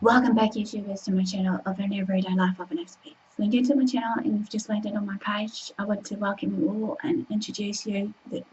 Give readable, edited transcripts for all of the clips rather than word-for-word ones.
Welcome back, YouTubers, to my channel of an everyday life of an expert. If you're new to my channel and you've just landed on my page, I want to welcome you all and introduce you to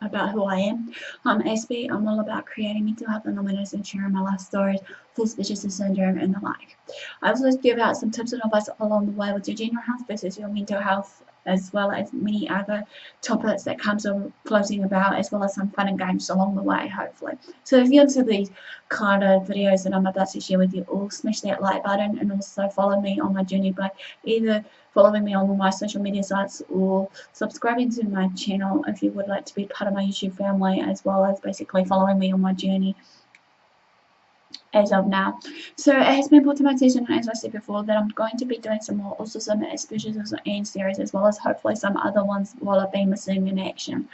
about who I am. I'm Aspie. I'm all about creating mental health awareness and sharing my life stories, Aspergers Syndrome, and the like. I also give out some tips and advice along the way with your general health versus your mental health, as well as many other topics that comes floating about, as well as some fun and games along the way, hopefully. So if you're into these kind of videos that I'm about to share with you all, smash that like button and also follow me on my journey by either following me on my social media sites or subscribing to my channel if you would like to be part of my YouTube family, as well as basically following me on my journey as of now. So it has been brought to my attention, as I said before, that I'm going to be doing some more Autism Aspergers and series, as well as hopefully some other ones while I've been missing in action.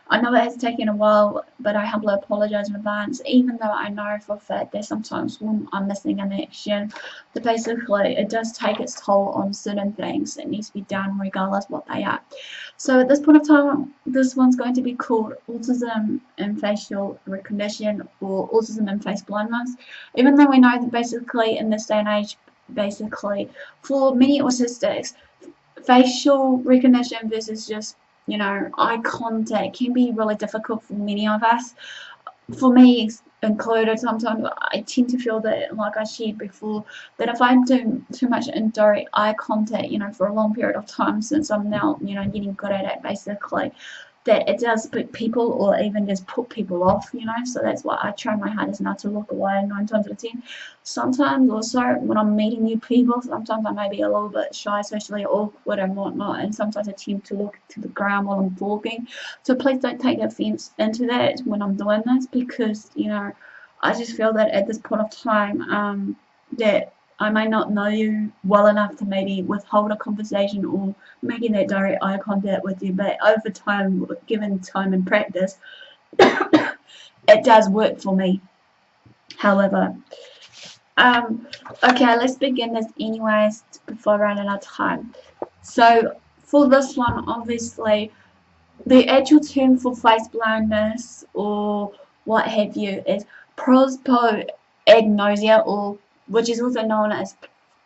I know it has taken a while, but I humbly apologise in advance, even though I know for a fact that sometimes when I'm missing in action, that basically it does take its toll on certain things that needs to be done regardless what they are. So at this point of time, this one's going to be called Autism and Facial Recognition, or Autism and Face Blindness. Even though we know that basically in this day and age, basically for many autistics, facial recognition versus just, you know, eye contact can be really difficult for many of us. For me included, sometimes I tend to feel that, like I shared before, that if I do too much indirect eye contact, you know, for a long period of time, since I'm now, you know, getting good at it, basically, that it does put people or even just put people off, you know. So that's why I try my hardest not to look away 9 times out of 10. Sometimes also when I'm meeting new people, sometimes I may be a little bit shy, socially awkward and whatnot, and sometimes I tend to look to the ground while I'm talking. So please don't take offense into that when I'm doing this, because, you know, I just feel that at this point of time, that I may not know you well enough to maybe withhold a conversation or making that direct eye contact with you, but over time, given time and practice, it does work for me. However, okay, let's begin this anyways before running out of time. So for this one, obviously, the actual term for face blindness or what have you is prosopagnosia, or which is also known as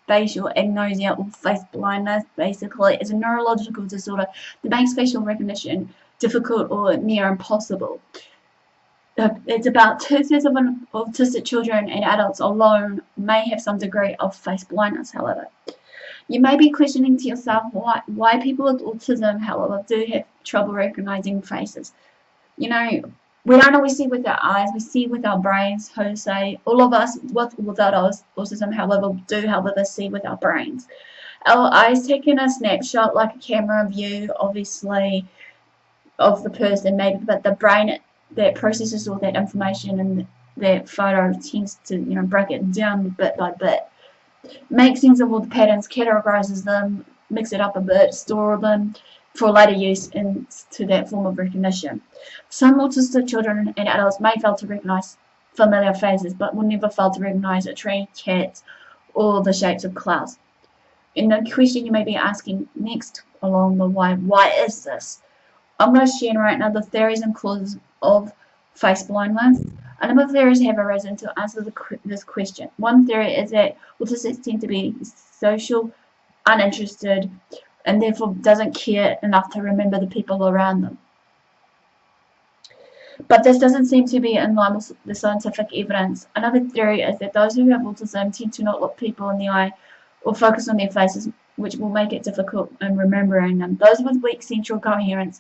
facial agnosia or face blindness. Basically, is a neurological disorder that makes facial recognition difficult or near impossible. It's about 2/3 of autistic children and adults alone may have some degree of face blindness, however. You may be questioning to yourself why people with autism, however, do have trouble recognizing faces. You know, we don't always see with our eyes, we see with our brains. How to say, all of us without autism, however, do however see with our brains. Our eyes taking a snapshot, like a camera view, obviously, of the person, maybe, but the brain that processes all that information and that photo tends to, you know, break it down bit by bit, make sense of all the patterns, categorizes them, mix it up a bit, store them for later use into that form of recognition. Some autistic children and adults may fail to recognize familiar faces, but will never fail to recognize a tree, cat, or the shapes of clouds. And the question you may be asking next along the way, why is this? I'm going to share right now the theories and causes of face blindness. A number of theories have arisen to answer this question. One theory is that autistics tend to be social, uninterested, and therefore doesn't care enough to remember the people around them. But this doesn't seem to be in line with the scientific evidence. Another theory is that those who have autism tend to not look people in the eye or focus on their faces, which will make it difficult in remembering them. Those with weak central coherence,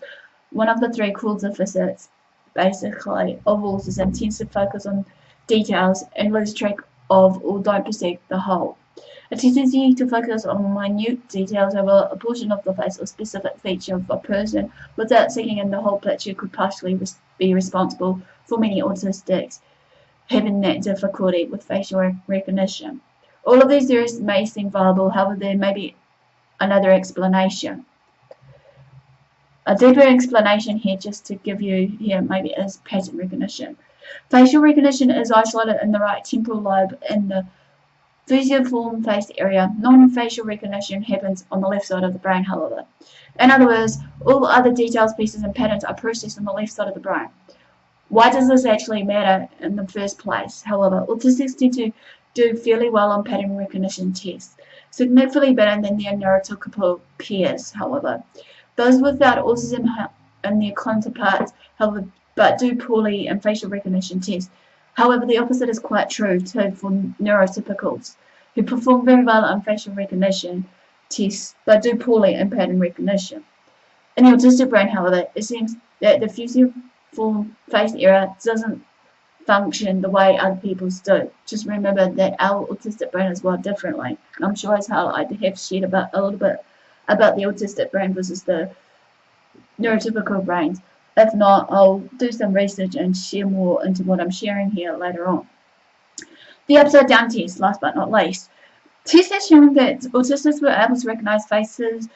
one of the 3 core deficits, basically, of autism, tends to focus on details and lose track of or don't perceive the whole. A tendency to focus on minute details over a portion of the face or specific feature of a person without taking in the whole picture could partially be responsible for many autistics having that difficulty with facial recognition. All of these theories may seem viable, however, there may be another explanation. A deeper explanation here, just to give you here, maybe is pattern recognition. Facial recognition is isolated in the right temporal lobe in the fusiform face area. Non-facial recognition happens on the left side of the brain, however. In other words, all other details, pieces, and patterns are processed on the left side of the brain. Why does this actually matter in the first place? However, autistics tend to do fairly well on pattern recognition tests, significantly better than their neurotypical peers, however. Those without autism and their counterparts, however, but do poorly in facial recognition tests. However, the opposite is quite true too for neurotypicals, who perform very well on facial recognition tests, but do poorly in pattern recognition. In the autistic brain, however, it seems that the fusiform face area doesn't function the way other people's do. Just remember that our autistic brain is wired differently. And I'm sure as hell I have shared a little bit about the autistic brain versus the neurotypical brains. If not, I'll do some research and share more into what I'm sharing here later on. The upside down test, last but not least. Tests have shown that autistics were able to recognize faces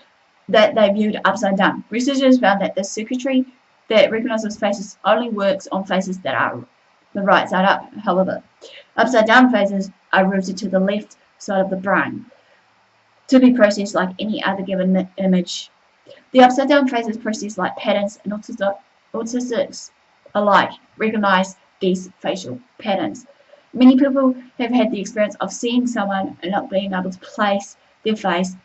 that they viewed upside down. Researchers found that the circuitry that recognizes faces only works on faces that are the right side up. However, upside down faces are routed to the left side of the brain to be processed like any other given image. The upside down faces process like patterns, and autistics alike recognize these facial patterns. Many people have had the experience of seeing someone and not being able to place their face,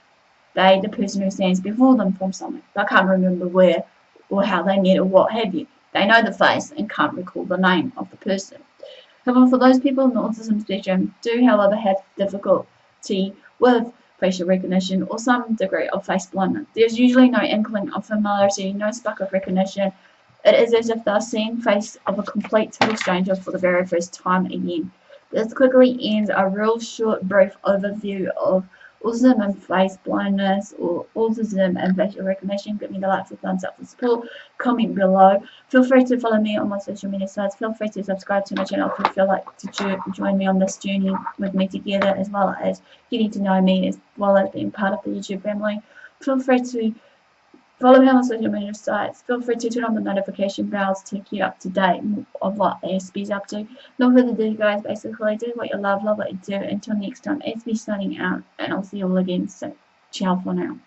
the person who stands before them, from something. They can't remember where or how they met or what have you. They know the face and can't recall the name of the person. However, for those people in the autism spectrum do, however, have difficulty with facial recognition or some degree of face blindness. There's usually no inkling of familiarity, no spark of recognition. It is as if they're seeing the face of a complete total stranger for the very first time again. This quickly ends a real short, brief overview of autism and face blindness, or autism and facial recognition. Give me the like for thumbs up for support. Comment below. Feel free to follow me on my social media sites. Feel free to subscribe to my channel if you feel like to join me on this journey with me together, as well as getting to know me, as well as being part of the YouTube family. Feel free to follow me on my social media sites. Feel free to turn on the notification bells to keep up to date of what Aspie's up to. No further ado, guys. Basically, do what you love what you do. Until next time, Aspie signing out, and I'll see you all again soon. Ciao for now.